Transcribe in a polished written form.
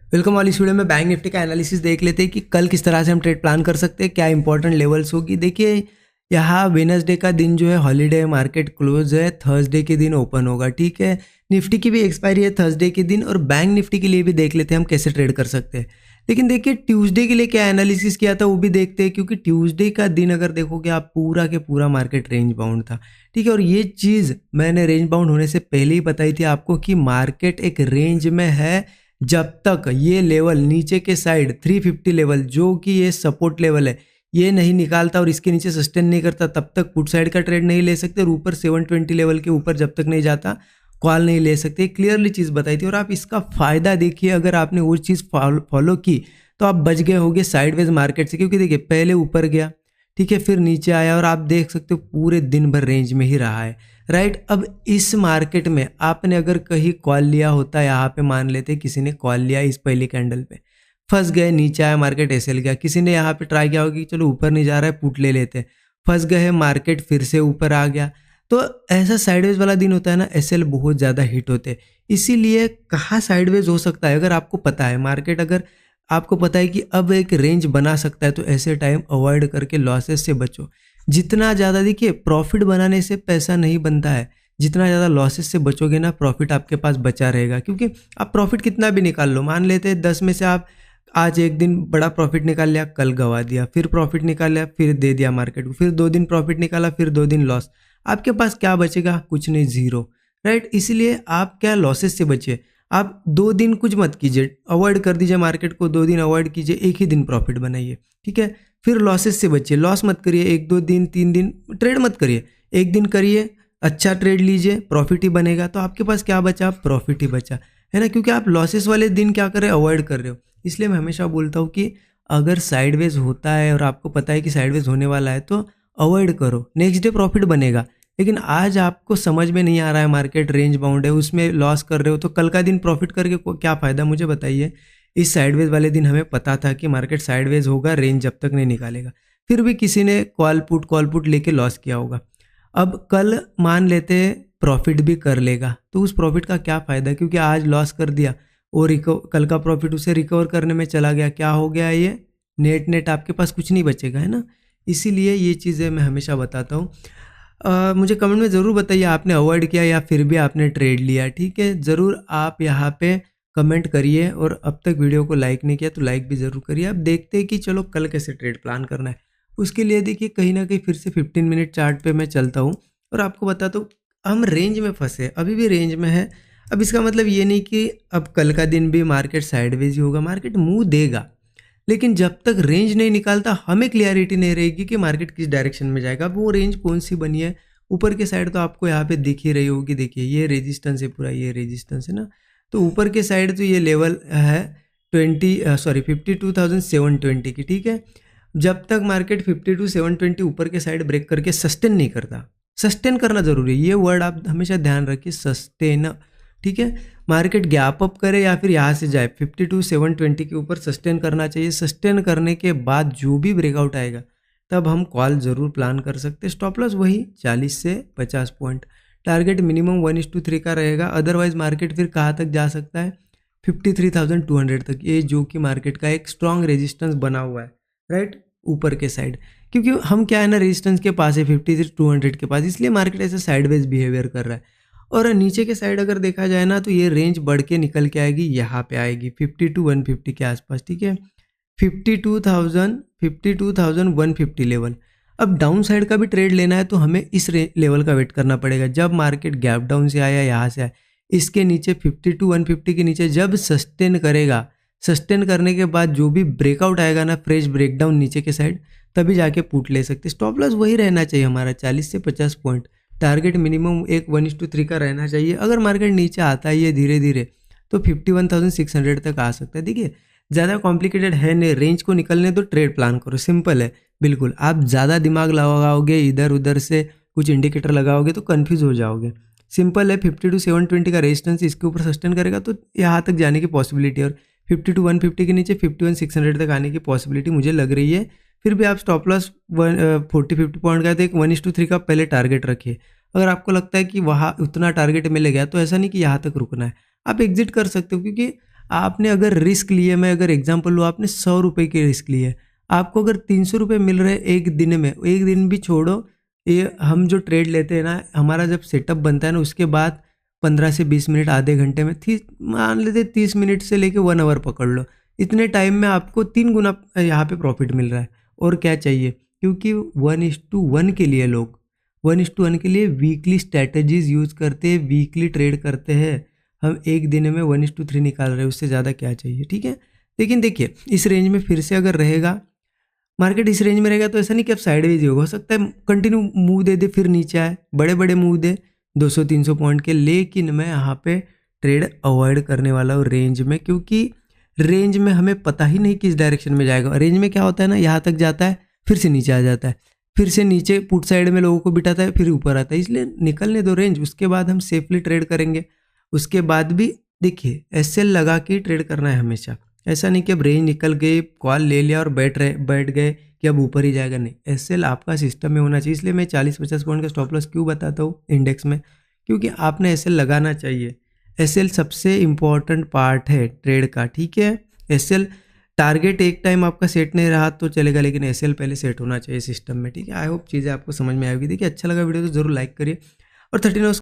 Welcome. वाली video में bank Nifty का एनालिसिस देख लेते हैं कि कल किस तरह से हम ट्रेड प्लान कर सकते हैं, क्या इंपॉर्टेंट लेवल्स होगी। देखिए यहाँ वेडनेसडे का दिन जो है हॉलीडे, मार्केट क्लोज है, थर्सडे के दिन ओपन होगा। ठीक है, निफ्टी की भी एक्सपायरी है थर्सडे के दिन, और बैंक निफ्टी के लिए भी देख लेते हैं हम कैसे ट्रेड कर सकते हैं। लेकिन देखिए ट्यूसडे के लिए क्या एनालिसिस किया था वो भी देखते हैं, क्योंकि ट्यूसडे का दिन अगर देखोगे आप पूरा के पूरा मार्केट रेंज बाउंड था। ठीक है, और ये चीज़ मैंने रेंज बाउंड होने से पहले ही बताई थी आपको कि मार्केट एक रेंज में है। जब तक ये लेवल नीचे के साइड 350 लेवल जो कि ये सपोर्ट लेवल है ये नहीं निकालता और इसके नीचे सस्टेन नहीं करता, तब तक पुट साइड का ट्रेड नहीं ले सकते, और ऊपर 720 लेवल के ऊपर जब तक नहीं जाता कॉल नहीं ले सकते। क्लियरली चीज़ बताई थी, और आप इसका फ़ायदा देखिए, अगर आपने वो चीज़ फॉलो की तो आप बच गए होगे साइडवेज मार्केट से। क्योंकि देखिए पहले ऊपर गया, ठीक है, फिर नीचे आया, और आप देख सकते हो पूरे दिन भर रेंज में ही रहा है। राइट, अब इस मार्केट में आपने अगर कहीं कॉल लिया होता, यहाँ पे मान लेते किसी ने कॉल लिया इस पहली कैंडल पे, फंस गए, नीचे आया मार्केट एसएल गया, किसी ने यहाँ पे ट्राई किया होगा कि चलो ऊपर नहीं जा रहा है पुट ले लेते, फंस गए, मार्केट फिर से ऊपर आ गया। तो ऐसा साइडवेज वाला दिन होता है ना, एसएल बहुत ज़्यादा हिट होते हैं। इसीलिए कहाँ साइडवेज हो सकता है अगर आपको पता है, मार्केट अगर आपको पता है कि अब एक रेंज बना सकता है, तो ऐसे टाइम अवॉइड करके लॉसेस से बचो। जितना ज़्यादा देखिए प्रॉफिट बनाने से पैसा नहीं बनता है, जितना ज़्यादा लॉसेस से बचोगे ना प्रॉफिट आपके पास बचा रहेगा। क्योंकि आप प्रॉफिट कितना भी निकाल लो, मान लेते हैं 10 में से आप आज एक दिन बड़ा प्रॉफिट निकाल लिया, कल गवा दिया, फिर प्रॉफिट निकाल लिया, फिर दे दिया मार्केट को, फिर 2 दिन प्रॉफिट निकाला, फिर 2 दिन लॉस, आपके पास क्या बचेगा? कुछ नहीं, जीरो। राइट, इसलिए आप क्या लॉसेस से बचिए। आप 2 दिन कुछ मत कीजिए, अवॉइड कर दीजिए मार्केट को, 2 दिन अवॉइड कीजिए, एक ही दिन प्रॉफिट बनाइए। ठीक है, फिर लॉसेस से बचिए, लॉस मत करिए, 1-2 दिन 3 दिन ट्रेड मत करिए, एक दिन करिए, अच्छा ट्रेड लीजिए, प्रॉफिट ही बनेगा। तो आपके पास क्या बचा? प्रॉफिट ही बचा, है ना, क्योंकि आप लॉसेस वाले दिन क्या कर रहे हो? अवॉइड कर रहे हो। इसलिए मैं हमेशा बोलता हूँ कि अगर साइडवेज होता है और आपको पता है कि साइडवेज होने वाला है तो अवॉइड करो, नेक्स्ट डे प्रॉफिट बनेगा। लेकिन आज आपको समझ में नहीं आ रहा है, मार्केट रेंज बाउंड है, उसमें लॉस कर रहे हो, तो कल का दिन प्रॉफिट करके क्या फ़ायदा? मुझे बताइए। इस साइडवेज वाले दिन हमें पता था कि मार्केट साइडवेज होगा, रेंज जब तक नहीं निकालेगा, फिर भी किसी ने कॉल पुट लेके लॉस किया होगा। अब कल मान लेते प्रॉफिट भी कर लेगा, तो उस प्रॉफिट का क्या फ़ायदा? क्योंकि आज लॉस कर दिया और कल का प्रॉफिट उसे रिकवर करने में चला गया, क्या हो गया? ये नेट आपके पास कुछ नहीं बचेगा, है ना। इसीलिए ये चीज़ें मैं हमेशा बताता हूँ। मुझे कमेंट में ज़रूर बताइए आपने अवॉइड किया या फिर भी आपने ट्रेड लिया। ठीक है, ज़रूर आप यहाँ पे कमेंट करिए, और अब तक वीडियो को लाइक नहीं किया तो लाइक भी ज़रूर करिए। अब देखते हैं कि चलो कल कैसे ट्रेड प्लान करना है। उसके लिए देखिए कहीं ना कहीं फिर से 15 मिनट चार्ट पे मैं चलता हूँ और आपको बताता हूँ हम रेंज में फंसे, अभी भी रेंज में है। अब इसका मतलब ये नहीं कि अब कल का दिन भी मार्केट साइडवेज ही होगा, मार्केट मुँह देगा, लेकिन जब तक रेंज नहीं निकालता हमें क्लियरिटी नहीं रहेगी कि मार्केट किस डायरेक्शन में जाएगा। अब वो रेंज कौन सी बनी है, ऊपर के साइड तो आपको यहाँ पे दिख ही रही होगी, देखिए ये रेजिस्टेंस है, पूरा ये रेजिस्टेंस है ना। तो ऊपर के साइड तो ये लेवल है 52,720 की। ठीक है, जब तक मार्केट 52,720 ऊपर के साइड ब्रेक करके सस्टेन नहीं करता, सस्टेन करना जरूरी है, ये वर्ड आप हमेशा ध्यान रखिए, सस्टेन। ठीक है, मार्केट गैप अप करे या फिर यहाँ से जाए 52,720 के ऊपर सस्टेन करना चाहिए। सस्टेन करने के बाद जो भी ब्रेकआउट आएगा तब हम कॉल ज़रूर प्लान कर सकते हैं। स्टॉप लॉस वही 40 से 50 पॉइंट, टारगेट मिनिमम 1:3 का रहेगा। अदरवाइज मार्केट फिर कहाँ तक जा सकता है? 53,200 तक, ये जो कि मार्केट का एक स्ट्रॉन्ग रेजिस्टेंस बना हुआ है। राइट, ऊपर के साइड, क्योंकि हम क्या है ना, रेजिस्टेंस के पास है 53,200 के पास, इसलिए मार्केट ऐसे साइडवेज बिहेवियर कर रहा है। और नीचे के साइड अगर देखा जाए ना तो ये रेंज बढ़ के निकल के आएगी, यहाँ पे आएगी 52,150 के आसपास। ठीक है, 52,150 लेवल। अब डाउन साइड का भी ट्रेड लेना है तो हमें इस लेवल का वेट करना पड़ेगा। जब मार्केट गैप डाउन से आया, यहाँ से आया, इसके नीचे 52,150 के नीचे जब सस्टेन करेगा, सस्टेन करने के बाद जो भी ब्रेकआउट आएगा ना, फ्रेश ब्रेकडाउन नीचे के साइड, तभी जाके पुट ले सकते। स्टॉप लॉस वही रहना चाहिए हमारा 40 से 50 पॉइंट, टारगेट मिनिमम एक 1:3 का रहना चाहिए। अगर मार्केट नीचे आता है ये धीरे धीरे तो 51,600 तक आ सकता है। देखिए ज़्यादा कॉम्प्लिकेटेड है नहीं, रेंज को निकलने तो ट्रेड प्लान करो, सिंपल है बिल्कुल। आप ज़्यादा दिमाग लगाओगे, इधर उधर से कुछ इंडिकेटर लगाओगे तो कन्फ्यूज़ हो जाओगे। सिंपल है, 52,720 का रेजिस्टेंस इसके ऊपर सस्टेन करेगा तो यहाँ तक जाने की पॉसिबिलिटी, और 52,150 के नीचे 51,600 तक आने की पॉसिबिलिटी मुझे लग रही है। फिर भी आप स्टॉप लॉस 40-50 पॉइंट का तो एक 1:3 का पहले टारगेट रखिए। अगर आपको लगता है कि वहाँ उतना टारगेट मिल गया तो ऐसा नहीं कि यहाँ तक रुकना है, आप एग्जिट कर सकते हो। क्योंकि आपने अगर रिस्क लिए, मैं अगर एग्जांपल लूँ, आपने 100 रुपये की रिस्क ली है, आपको अगर 300 रुपये मिल रहे हैं एक दिन में, एक दिन भी छोड़ो, ये हम जो ट्रेड लेते हैं ना, हमारा जब सेटअप बनता है ना, उसके बाद 15 से 20 मिनट, आधे घंटे में, मान लेते 30 मिनट से लेके 1 आवर पकड़ लो, इतने टाइम में आपको 3 गुना यहाँ पे प्रॉफिट मिल रहा है। और क्या चाहिए, क्योंकि 1:1 के लिए लोग 1:1 के लिए वीकली स्ट्रैटेजीज यूज करते हैं, वीकली ट्रेड करते हैं। हम एक दिन में 1:3 निकाल रहे हैं, उससे ज़्यादा क्या चाहिए, ठीक है। लेकिन देखिए इस रेंज में फिर से अगर रहेगा मार्केट, इस रेंज में रहेगा, तो ऐसा नहीं कि अब साइडवेज होगा, हो सकता है कंटिन्यू मूव दे दे फिर नीचे आए, बड़े बड़े मूव दे 200-300 पॉइंट के। लेकिन मैं यहाँ पे ट्रेड अवॉइड करने वाला हूँ रेंज में, क्योंकि रेंज में हमें पता ही नहीं किस डायरेक्शन में जाएगा। रेंज में क्या होता है ना, यहाँ तक जाता है, फिर से नीचे आ जाता है, फिर से नीचे पुट साइड में लोगों को बिठाता है, फिर ऊपर आता है। इसलिए निकलने दो रेंज, उसके बाद हम सेफली ट्रेड करेंगे। उसके बाद भी देखिए एसएल लगा के ट्रेड करना है हमेशा, ऐसा नहीं कि अब रेंज निकल गई, कॉल ले लिया और बैठ गए कि अब ऊपर ही जाएगा, नहीं। एसएल आपका सिस्टम में होना चाहिए। इसलिए मैं 40-50 पॉइंट का स्टॉप लॉस क्यों बताता हूँ इंडेक्स में, क्योंकि आपने एसएल लगाना चाहिए। एसएल सबसे इम्पॉर्टेंट पार्ट है ट्रेड का, ठीक है। एसएल टारगेट एक टाइम आपका सेट नहीं रहा तो चलेगा, लेकिन एसएल पहले सेट होना चाहिए सिस्टम में, ठीक है। आई होप चीज़ें आपको समझ में आएगी। देखिए अच्छा लगा वीडियो तो जरूर लाइक करिए, और 13